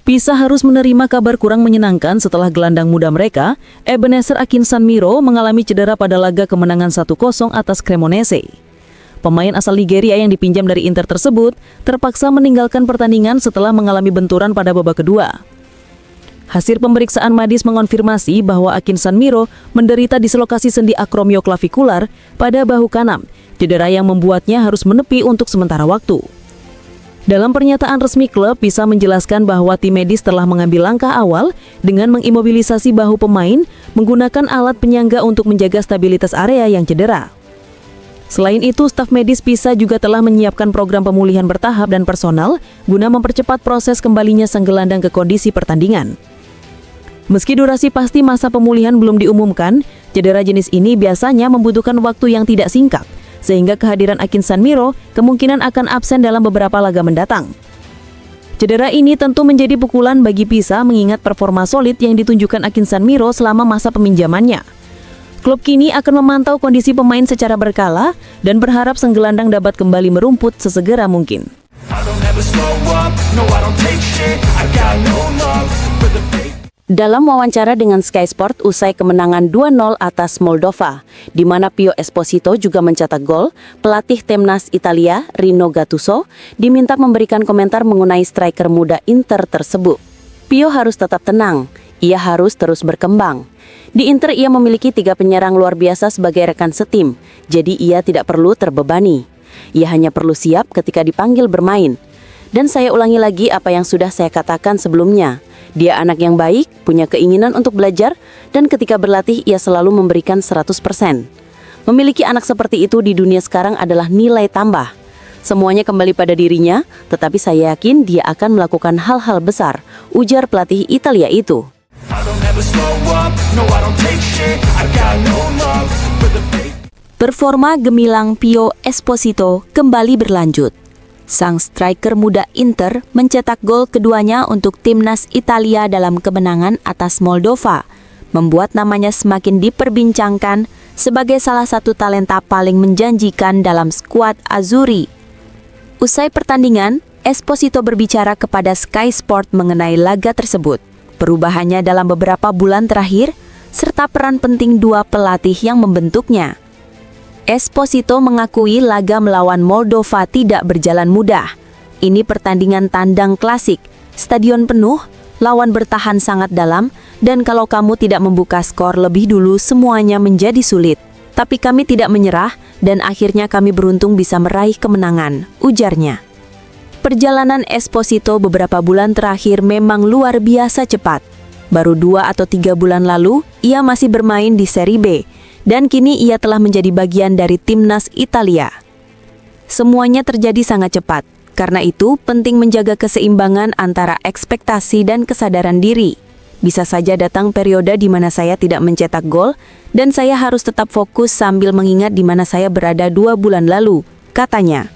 Pisa harus menerima kabar kurang menyenangkan setelah gelandang muda mereka, Ebenezer Akinsanmiro, mengalami cedera pada laga kemenangan 1-0 atas Cremonese. Pemain asal Nigeria yang dipinjam dari Inter tersebut terpaksa meninggalkan pertandingan setelah mengalami benturan pada babak kedua. Hasil pemeriksaan medis mengonfirmasi bahwa Akinsanmiro menderita dislokasi sendi akromio-clavikular pada bahu kanan, cedera yang membuatnya harus menepi untuk sementara waktu. Dalam pernyataan resmi klub, Pisa menjelaskan bahwa tim medis telah mengambil langkah awal dengan mengimobilisasi bahu pemain menggunakan alat penyangga untuk menjaga stabilitas area yang cedera. Selain itu, staf medis Pisa juga telah menyiapkan program pemulihan bertahap dan personal guna mempercepat proses kembalinya sang gelandang ke kondisi pertandingan. Meski durasi pasti masa pemulihan belum diumumkan, cedera jenis ini biasanya membutuhkan waktu yang tidak singkat, sehingga kehadiran Akinsanmiro kemungkinan akan absen dalam beberapa laga mendatang. Cedera ini tentu menjadi pukulan bagi Pisa mengingat performa solid yang ditunjukkan Akinsanmiro selama masa peminjamannya. Klub kini akan memantau kondisi pemain secara berkala dan berharap sang gelandang dapat kembali merumput sesegera mungkin. Dalam wawancara dengan Sky Sport usai kemenangan 2-0 atas Moldova, di mana Pio Esposito juga mencetak gol, pelatih Timnas Italia, Rino Gattuso, diminta memberikan komentar mengenai striker muda Inter tersebut. Pio harus tetap tenang, ia harus terus berkembang. Di Inter ia memiliki 3 penyerang luar biasa sebagai rekan setim, jadi ia tidak perlu terbebani. Ia hanya perlu siap ketika dipanggil bermain. Dan saya ulangi lagi apa yang sudah saya katakan sebelumnya. Dia anak yang baik, punya keinginan untuk belajar, dan ketika berlatih ia selalu memberikan 100%. Memiliki anak seperti itu di dunia sekarang adalah nilai tambah. Semuanya kembali pada dirinya, tetapi saya yakin dia akan melakukan hal-hal besar, ujar pelatih Italia itu. Performa gemilang Pio Esposito kembali berlanjut. Sang striker muda Inter mencetak gol keduanya untuk timnas Italia dalam kemenangan atas Moldova, membuat namanya semakin diperbincangkan sebagai salah satu talenta paling menjanjikan dalam skuad Azzurri. Usai pertandingan, Esposito berbicara kepada Sky Sport mengenai laga tersebut, perubahannya dalam beberapa bulan terakhir, serta peran penting 2 pelatih yang membentuknya. Esposito mengakui laga melawan Moldova tidak berjalan mudah. Ini pertandingan tandang klasik, stadion penuh, lawan bertahan sangat dalam, dan kalau kamu tidak membuka skor lebih dulu semuanya menjadi sulit. Tapi kami tidak menyerah, dan akhirnya kami beruntung bisa meraih kemenangan, ujarnya. Perjalanan Esposito beberapa bulan terakhir memang luar biasa cepat. Baru 2 atau 3 bulan lalu, ia masih bermain di Serie B, dan kini ia telah menjadi bagian dari timnas Italia. Semuanya terjadi sangat cepat, karena itu penting menjaga keseimbangan antara ekspektasi dan kesadaran diri. Bisa saja datang periode di mana saya tidak mencetak gol, dan saya harus tetap fokus sambil mengingat di mana saya berada 2 bulan lalu, katanya.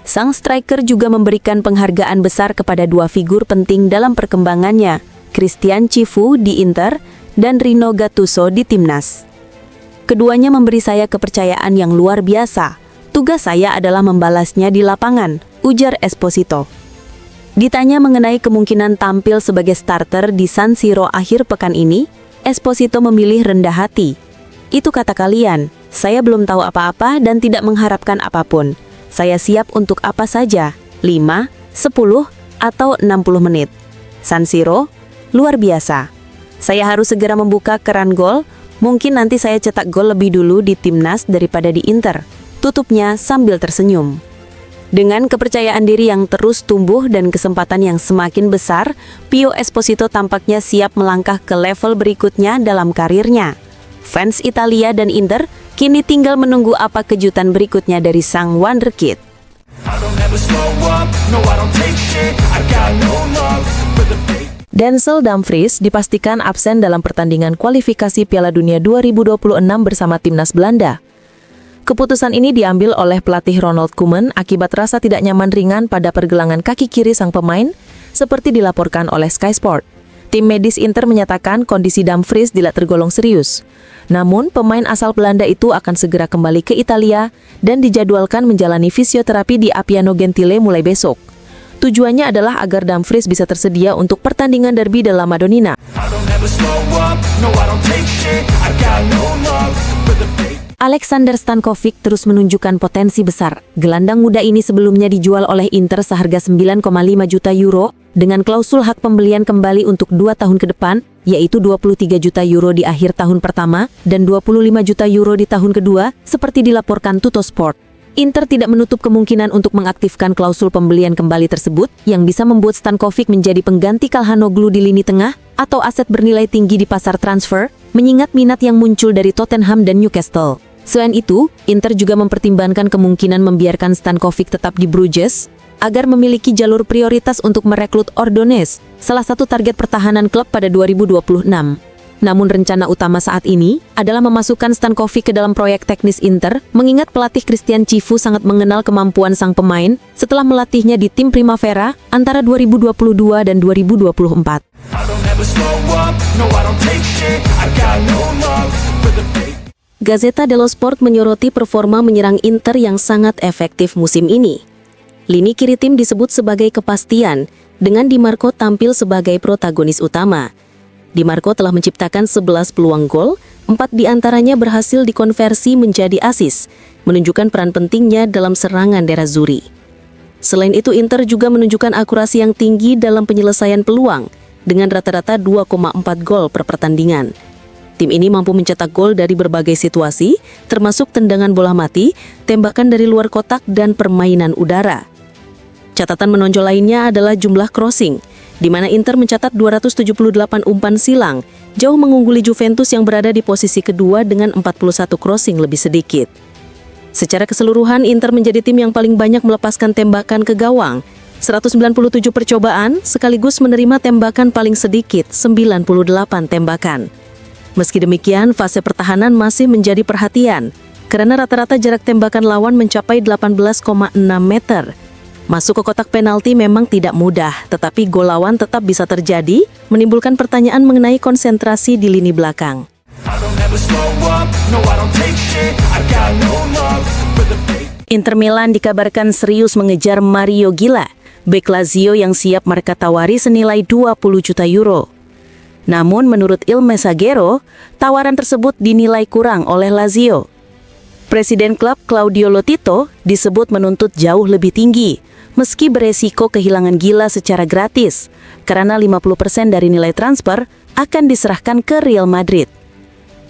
Sang striker juga memberikan penghargaan besar kepada 2 figur penting dalam perkembangannya, Christian Cifu di Inter dan Rino Gattuso di timnas. Keduanya memberi saya kepercayaan yang luar biasa. Tugas saya adalah membalasnya di lapangan, ujar Esposito. Ditanya mengenai kemungkinan tampil sebagai starter di San Siro akhir pekan ini, Esposito memilih rendah hati. Itu kata kalian, saya belum tahu apa-apa dan tidak mengharapkan apapun. Saya siap untuk apa saja, 5, 10, atau 60 menit. San Siro, luar biasa. Saya harus segera membuka keran gol. Mungkin nanti saya cetak gol lebih dulu di timnas daripada di Inter, tutupnya sambil tersenyum. Dengan kepercayaan diri yang terus tumbuh dan kesempatan yang semakin besar, Pio Esposito tampaknya siap melangkah ke level berikutnya dalam karirnya. Fans Italia dan Inter kini tinggal menunggu apa kejutan berikutnya dari sang wonderkid. Denzel Dumfries dipastikan absen dalam pertandingan kualifikasi Piala Dunia 2026 bersama timnas Belanda. Keputusan ini diambil oleh pelatih Ronald Koeman akibat rasa tidak nyaman ringan pada pergelangan kaki kiri sang pemain, seperti dilaporkan oleh Sky Sport. Tim medis Inter menyatakan kondisi Dumfries tidak tergolong serius. Namun, pemain asal Belanda itu akan segera kembali ke Italia dan dijadwalkan menjalani fisioterapi di Appiano Gentile mulai besok. Tujuannya adalah agar Dumfries bisa tersedia untuk pertandingan derby della Madonnina. Alexander Stankovic terus menunjukkan potensi besar. Gelandang muda ini sebelumnya dijual oleh Inter seharga 9,5 juta euro dengan klausul hak pembelian kembali untuk 2 tahun ke depan, yaitu 23 juta euro di akhir tahun pertama dan 25 juta euro di tahun kedua, seperti dilaporkan Tuttosport. Inter tidak menutup kemungkinan untuk mengaktifkan klausul pembelian kembali tersebut yang bisa membuat Stankovic menjadi pengganti Calhanoglu di lini tengah atau aset bernilai tinggi di pasar transfer, mengingat minat yang muncul dari Tottenham dan Newcastle. Selain itu, Inter juga mempertimbangkan kemungkinan membiarkan Stankovic tetap di Bruges agar memiliki jalur prioritas untuk merekrut Ordonez, salah satu target pertahanan klub pada 2026. Namun rencana utama saat ini adalah memasukkan Stankovic ke dalam proyek teknis Inter, mengingat pelatih Christian Cifu sangat mengenal kemampuan sang pemain setelah melatihnya di tim Primavera antara 2022 dan 2024. Gazzetta dello Sport menyoroti performa menyerang Inter yang sangat efektif musim ini. Lini kiri tim disebut sebagai kepastian, dengan Di Marco tampil sebagai protagonis utama. Di Marco telah menciptakan 11 peluang gol, 4 diantaranya berhasil dikonversi menjadi assist, menunjukkan peran pentingnya dalam serangan Nerazzurri. Selain itu, Inter juga menunjukkan akurasi yang tinggi dalam penyelesaian peluang, dengan rata-rata 2,4 gol per pertandingan. Tim ini mampu mencetak gol dari berbagai situasi, termasuk tendangan bola mati, tembakan dari luar kotak, dan permainan udara. Catatan menonjol lainnya adalah jumlah crossing, di mana Inter mencatat 278 umpan silang, jauh mengungguli Juventus yang berada di posisi kedua dengan 41 crossing lebih sedikit. Secara keseluruhan, Inter menjadi tim yang paling banyak melepaskan tembakan ke gawang, 197 percobaan, sekaligus menerima tembakan paling sedikit, 98 tembakan. Meski demikian, fase pertahanan masih menjadi perhatian, karena rata-rata jarak tembakan lawan mencapai 18,6 meter. Masuk ke kotak penalti memang tidak mudah, tetapi gol lawan tetap bisa terjadi, menimbulkan pertanyaan mengenai konsentrasi di lini belakang. Inter Milan dikabarkan serius mengejar Mario Gila, bek Lazio yang siap mereka tawari senilai 20 juta euro. Namun menurut Il Messaggero, tawaran tersebut dinilai kurang oleh Lazio. Presiden klub Claudio Lotito disebut menuntut jauh lebih tinggi, meski beresiko kehilangan Gila secara gratis, karena 50% dari nilai transfer akan diserahkan ke Real Madrid.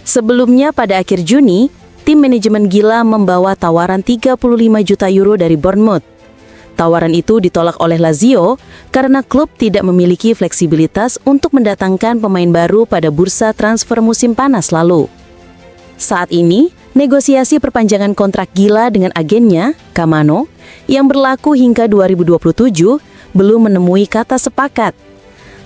Sebelumnya pada akhir Juni, tim manajemen Gila membawa tawaran 35 juta euro dari Bournemouth. Tawaran itu ditolak oleh Lazio karena klub tidak memiliki fleksibilitas untuk mendatangkan pemain baru pada bursa transfer musim panas lalu. Saat ini, negosiasi perpanjangan kontrak Gila dengan agennya, Camano, yang berlaku hingga 2027, belum menemui kata sepakat.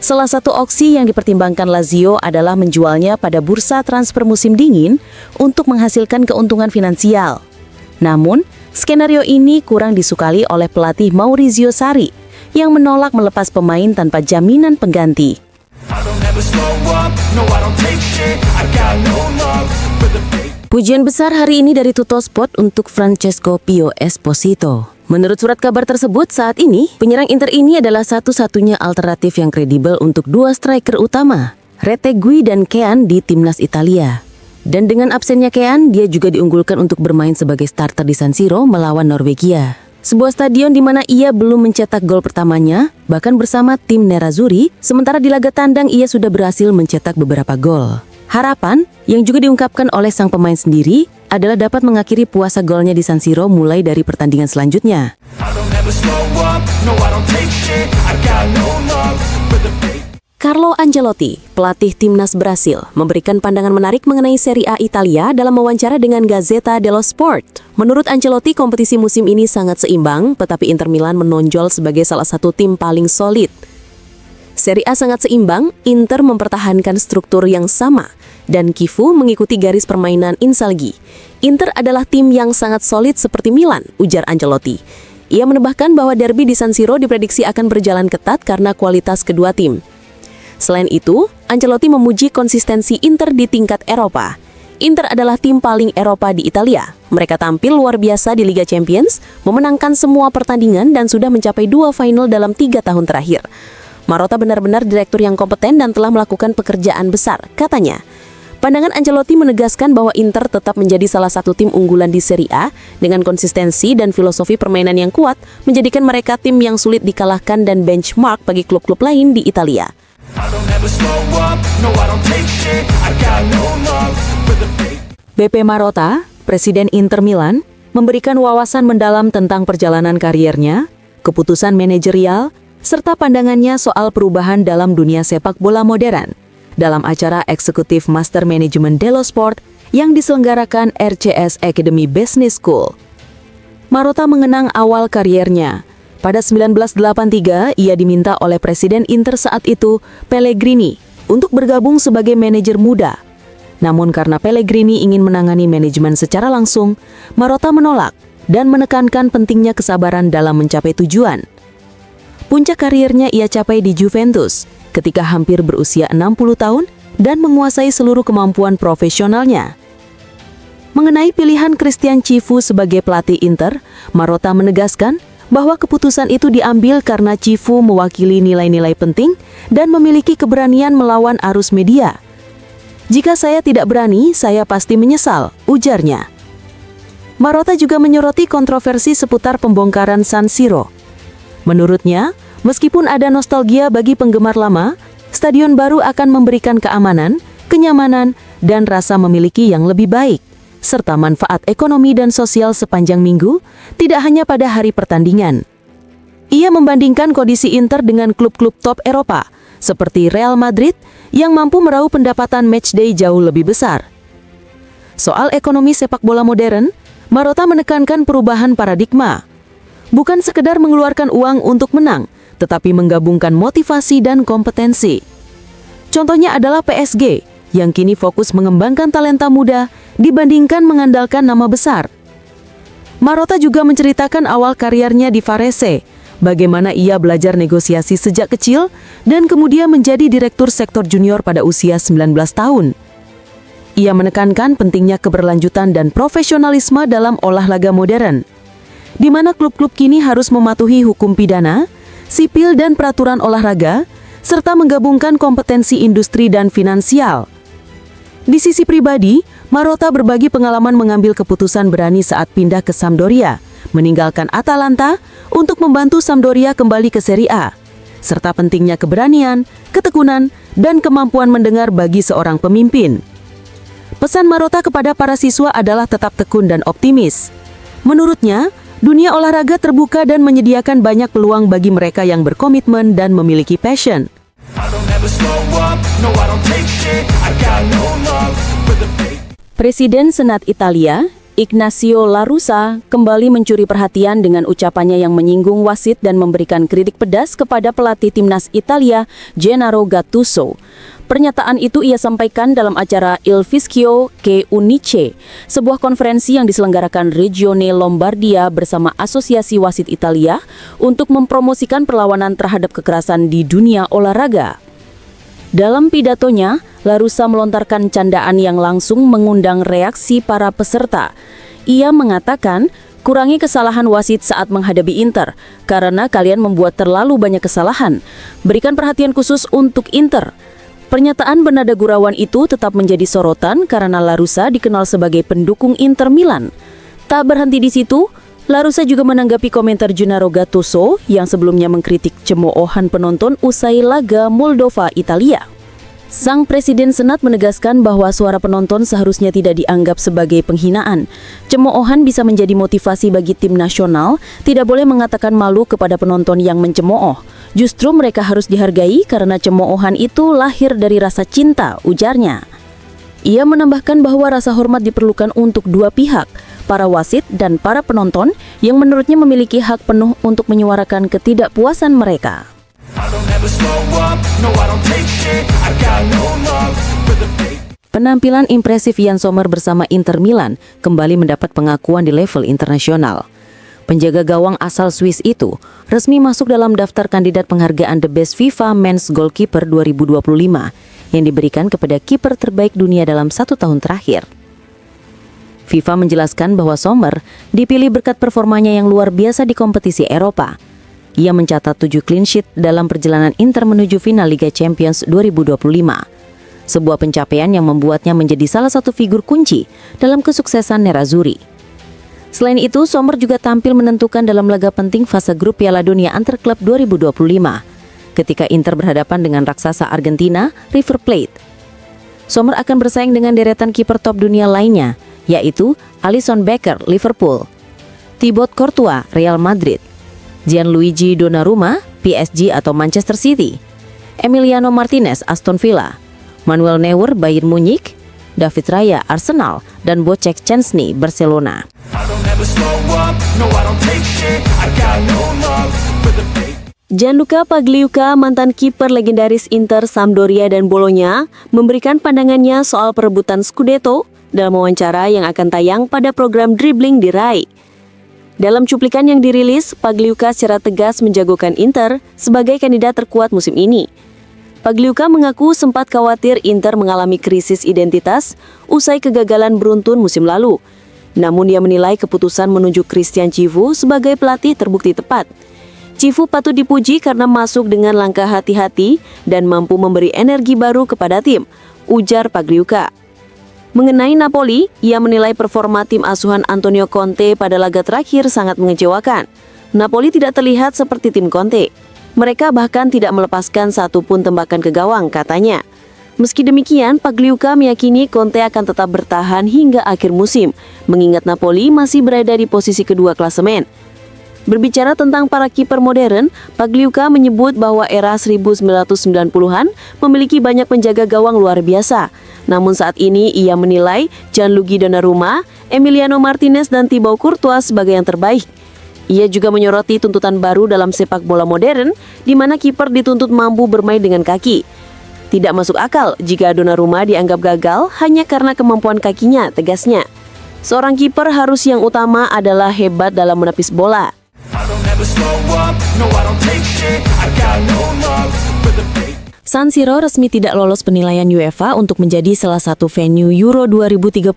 Salah satu opsi yang dipertimbangkan Lazio adalah menjualnya pada bursa transfer musim dingin untuk menghasilkan keuntungan finansial. Namun, skenario ini kurang disukai oleh pelatih Maurizio Sarri yang menolak melepas pemain tanpa jaminan pengganti. Pujian besar hari ini dari Tuttosport untuk Francesco Pio Esposito. Menurut surat kabar tersebut, saat ini penyerang Inter ini adalah satu-satunya alternatif yang kredibel untuk dua striker utama, Retegui dan Kean di timnas Italia. Dan dengan absennya Kean, dia juga diunggulkan untuk bermain sebagai starter di San Siro melawan Norwegia. Sebuah stadion di mana ia belum mencetak gol pertamanya, bahkan bersama tim Nerazzurri, sementara di laga tandang ia sudah berhasil mencetak beberapa gol. Harapan yang juga diungkapkan oleh sang pemain sendiri adalah dapat mengakhiri puasa golnya di San Siro mulai dari pertandingan selanjutnya. Carlo Ancelotti, pelatih timnas Brasil, memberikan pandangan menarik mengenai Serie A Italia dalam wawancara dengan Gazzetta dello Sport. Menurut Ancelotti, kompetisi musim ini sangat seimbang, tetapi Inter Milan menonjol sebagai salah satu tim paling solid. Serie A sangat seimbang, Inter mempertahankan struktur yang sama, dan Cifu mengikuti garis permainan Inzaghi. Inter adalah tim yang sangat solid seperti Milan, ujar Ancelotti. Ia menambahkan bahwa derby di San Siro diprediksi akan berjalan ketat karena kualitas kedua tim. Selain itu, Ancelotti memuji konsistensi Inter di tingkat Eropa. Inter adalah tim paling Eropa di Italia. Mereka tampil luar biasa di Liga Champions, memenangkan semua pertandingan dan sudah mencapai 2 final dalam 3 tahun terakhir. Marotta benar-benar direktur yang kompeten dan telah melakukan pekerjaan besar, katanya. Pandangan Ancelotti menegaskan bahwa Inter tetap menjadi salah satu tim unggulan di Serie A dengan konsistensi dan filosofi permainan yang kuat, menjadikan mereka tim yang sulit dikalahkan dan benchmark bagi klub-klub lain di Italia. BP Marotta, Presiden Inter Milan, memberikan wawasan mendalam tentang perjalanan kariernya, keputusan manajerial, serta pandangannya soal perubahan dalam dunia sepak bola modern dalam acara Eksekutif Master Management dello Sport yang diselenggarakan RCS Academy Business School. Marotta mengenang awal kariernya. Pada 1983, ia diminta oleh Presiden Inter saat itu, Pellegrini, untuk bergabung sebagai manajer muda. Namun karena Pellegrini ingin menangani manajemen secara langsung, Marotta menolak dan menekankan pentingnya kesabaran dalam mencapai tujuan. Puncak karirnya ia capai di Juventus, ketika hampir berusia 60 tahun dan menguasai seluruh kemampuan profesionalnya. Mengenai pilihan Christian Cifu sebagai pelatih Inter, Marotta menegaskan bahwa keputusan itu diambil karena Cifu mewakili nilai-nilai penting dan memiliki keberanian melawan arus media. "Jika saya tidak berani, saya pasti menyesal," ujarnya. Marotta juga menyoroti kontroversi seputar pembongkaran San Siro. Menurutnya, meskipun ada nostalgia bagi penggemar lama, stadion baru akan memberikan keamanan, kenyamanan, dan rasa memiliki yang lebih baik, serta manfaat ekonomi dan sosial sepanjang minggu, tidak hanya pada hari pertandingan. Ia membandingkan kondisi Inter dengan klub-klub top Eropa, seperti Real Madrid, yang mampu meraup pendapatan matchday jauh lebih besar. Soal ekonomi sepak bola modern, Marotta menekankan perubahan paradigma. Bukan sekedar mengeluarkan uang untuk menang, tetapi menggabungkan motivasi dan kompetensi. Contohnya adalah PSG, yang kini fokus mengembangkan talenta muda dibandingkan mengandalkan nama besar. Marotta juga menceritakan awal karirnya di Varese, bagaimana ia belajar negosiasi sejak kecil dan kemudian menjadi direktur sektor junior pada usia 19 tahun. Ia menekankan pentingnya keberlanjutan dan profesionalisme dalam olahraga modern, di mana klub-klub kini harus mematuhi hukum pidana, sipil dan peraturan olahraga, serta menggabungkan kompetensi industri dan finansial. Di sisi pribadi, Marotta berbagi pengalaman mengambil keputusan berani saat pindah ke Sampdoria, meninggalkan Atalanta untuk membantu Sampdoria kembali ke Serie A, serta pentingnya keberanian, ketekunan, dan kemampuan mendengar bagi seorang pemimpin. Pesan Marotta kepada para siswa adalah tetap tekun dan optimis. Menurutnya, dunia olahraga terbuka dan menyediakan banyak peluang bagi mereka yang berkomitmen dan memiliki passion. Presiden Senat Italia, Ignazio La Russa, kembali mencuri perhatian dengan ucapannya yang menyinggung wasit dan memberikan kritik pedas kepada pelatih timnas Italia, Gennaro Gattuso. Pernyataan itu ia sampaikan dalam acara Il Fischio che Unisce, sebuah konferensi yang diselenggarakan Regione Lombardia bersama Asosiasi Wasit Italia untuk mempromosikan perlawanan terhadap kekerasan di dunia olahraga. Dalam pidatonya, La Russa melontarkan candaan yang langsung mengundang reaksi para peserta. Ia mengatakan, "Kurangi kesalahan wasit saat menghadapi Inter, karena kalian membuat terlalu banyak kesalahan. Berikan perhatian khusus untuk Inter." Pernyataan bernada gurauan itu tetap menjadi sorotan karena La Russa dikenal sebagai pendukung Inter Milan. Tak berhenti di situ, La Russa juga menanggapi komentar Gennaro Gattuso yang sebelumnya mengkritik cemoohan penonton usai laga Moldova-Italia. Sang Presiden Senat menegaskan bahwa suara penonton seharusnya tidak dianggap sebagai penghinaan. Cemoohan bisa menjadi motivasi bagi tim nasional, tidak boleh mengatakan malu kepada penonton yang mencemooh. Justru mereka harus dihargai karena cemoohan itu lahir dari rasa cinta, ujarnya. Ia menambahkan bahwa rasa hormat diperlukan untuk dua pihak, para wasit dan para penonton yang menurutnya memiliki hak penuh untuk menyuarakan ketidakpuasan mereka. Penampilan impresif Yann Sommer bersama Inter Milan kembali mendapat pengakuan di level internasional. Penjaga gawang asal Swiss itu resmi masuk dalam daftar kandidat penghargaan The Best FIFA Men's Goalkeeper 2025 yang diberikan kepada kiper terbaik dunia dalam 1 tahun terakhir. FIFA menjelaskan bahwa Sommer dipilih berkat performanya yang luar biasa di kompetisi Eropa. Ia mencatat 7 clean sheet dalam perjalanan Inter menuju final Liga Champions 2025. Sebuah pencapaian yang membuatnya menjadi salah satu figur kunci dalam kesuksesan Nerazzurri. Selain itu, Sommer juga tampil menentukan dalam laga penting fase grup Piala Dunia Antar Klub 2025 ketika Inter berhadapan dengan raksasa Argentina, River Plate. Sommer akan bersaing dengan deretan kiper top dunia lainnya, yaitu Alisson Becker, Liverpool, Thibaut Courtois, Real Madrid, Gianluigi Donnarumma, PSG atau Manchester City, Emiliano Martinez, Aston Villa, Manuel Neuer, Bayern Munich, David Raya, Arsenal, dan Wojciech Szczęsny, Barcelona. Gianluca Pagliuca, mantan kiper legendaris Inter, Sampdoria, dan Bologna, memberikan pandangannya soal perebutan Scudetto dalam wawancara yang akan tayang pada program Dribbling di RAI. Dalam cuplikan yang dirilis, Pagliuca secara tegas menjagokan Inter sebagai kandidat terkuat musim ini. Pagliuca mengaku sempat khawatir Inter mengalami krisis identitas usai kegagalan beruntun musim lalu. Namun dia menilai keputusan menunjuk Christian Chivu sebagai pelatih terbukti tepat. Chivu patut dipuji karena masuk dengan langkah hati-hati dan mampu memberi energi baru kepada tim, ujar Pagliuca. Mengenai Napoli, ia menilai performa tim asuhan Antonio Conte pada laga terakhir sangat mengecewakan. Napoli tidak terlihat seperti tim Conte. Mereka bahkan tidak melepaskan satupun tembakan ke gawang, katanya. Meski demikian, Pagliuca meyakini Conte akan tetap bertahan hingga akhir musim, mengingat Napoli masih berada di posisi kedua klasemen. Berbicara tentang para kiper modern, Pagliuca menyebut bahwa era 1990-an memiliki banyak penjaga gawang luar biasa. Namun saat ini ia menilai Gianluigi Donnarumma, Emiliano Martinez, dan Thibaut Courtois sebagai yang terbaik. Ia juga menyoroti tuntutan baru dalam sepak bola modern, di mana kiper dituntut mampu bermain dengan kaki. Tidak masuk akal jika Donnarumma dianggap gagal hanya karena kemampuan kakinya, tegasnya. Seorang kiper harus yang utama adalah hebat dalam menepis bola. San Siro resmi tidak lolos penilaian UEFA untuk menjadi salah satu venue Euro 2032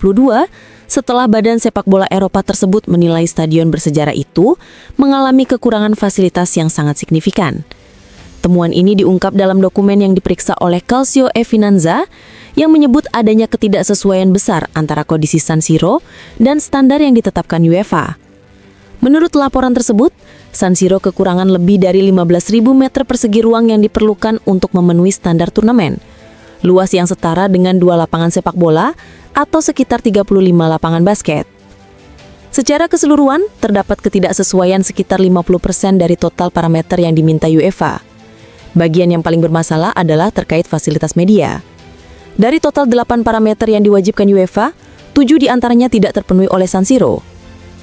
setelah Badan Sepak Bola Eropa tersebut menilai stadion bersejarah itu mengalami kekurangan fasilitas yang sangat signifikan. Temuan ini diungkap dalam dokumen yang diperiksa oleh Calcio e Finanza yang menyebut adanya ketidaksesuaian besar antara kondisi San Siro dan standar yang ditetapkan UEFA. Menurut laporan tersebut, San Siro kekurangan lebih dari 15.000 meter persegi ruang yang diperlukan untuk memenuhi standar turnamen. Luas yang setara dengan 2 lapangan sepak bola atau sekitar 35 lapangan basket. Secara keseluruhan, terdapat ketidaksesuaian sekitar 50% dari total parameter yang diminta UEFA. Bagian yang paling bermasalah adalah terkait fasilitas media. Dari total 8 parameter yang diwajibkan UEFA, 7 diantaranya tidak terpenuhi oleh San Siro.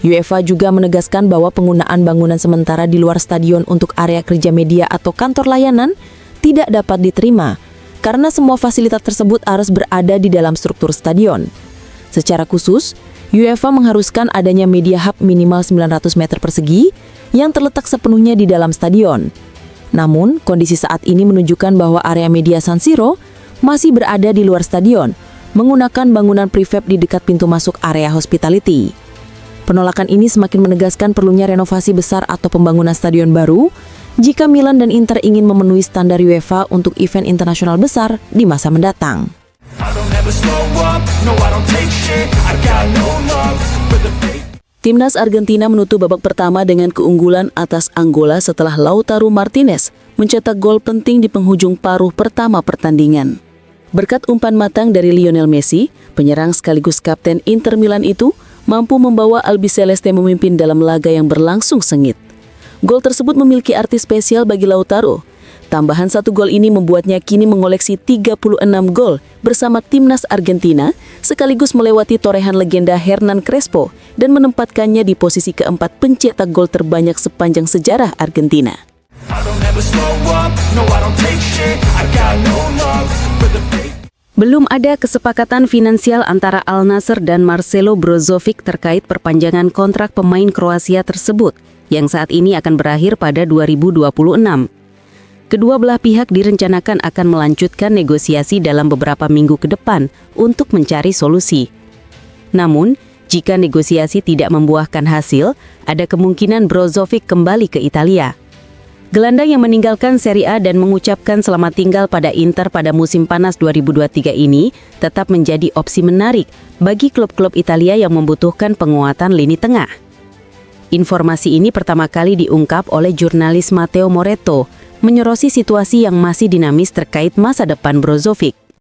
UEFA juga menegaskan bahwa penggunaan bangunan sementara di luar stadion untuk area kerja media atau kantor layanan tidak dapat diterima, karena semua fasilitas tersebut harus berada di dalam struktur stadion. Secara khusus, UEFA mengharuskan adanya media hub minimal 900 meter persegi yang terletak sepenuhnya di dalam stadion. Namun, kondisi saat ini menunjukkan bahwa area media San Siro masih berada di luar stadion, menggunakan bangunan prefab di dekat pintu masuk area hospitality. Penolakan ini semakin menegaskan perlunya renovasi besar atau pembangunan stadion baru jika Milan dan Inter ingin memenuhi standar UEFA untuk event internasional besar di masa mendatang. Timnas Argentina menutup babak pertama dengan keunggulan atas Angola setelah Lautaro Martinez mencetak gol penting di penghujung paruh pertama pertandingan. Berkat umpan matang dari Lionel Messi, penyerang sekaligus kapten Inter Milan itu mampu membawa Albiceleste memimpin dalam laga yang berlangsung sengit. Gol tersebut memiliki arti spesial bagi Lautaro. Tambahan 1 gol ini membuatnya kini mengoleksi 36 gol bersama timnas Argentina, sekaligus melewati torehan legenda Hernan Crespo dan menempatkannya di posisi keempat pencetak gol terbanyak sepanjang sejarah Argentina. Belum ada kesepakatan finansial antara Al Nassr dan Marcelo Brozovic terkait perpanjangan kontrak pemain Kroasia tersebut, yang saat ini akan berakhir pada 2026. Kedua belah pihak direncanakan akan melanjutkan negosiasi dalam beberapa minggu ke depan untuk mencari solusi. Namun, jika negosiasi tidak membuahkan hasil, ada kemungkinan Brozovic kembali ke Italia. Gelandang yang meninggalkan Serie A dan mengucapkan selamat tinggal pada Inter pada musim panas 2023 ini tetap menjadi opsi menarik bagi klub-klub Italia yang membutuhkan penguatan lini tengah. Informasi ini pertama kali diungkap oleh jurnalis Matteo Moretto, menyoroti situasi yang masih dinamis terkait masa depan Brozovic.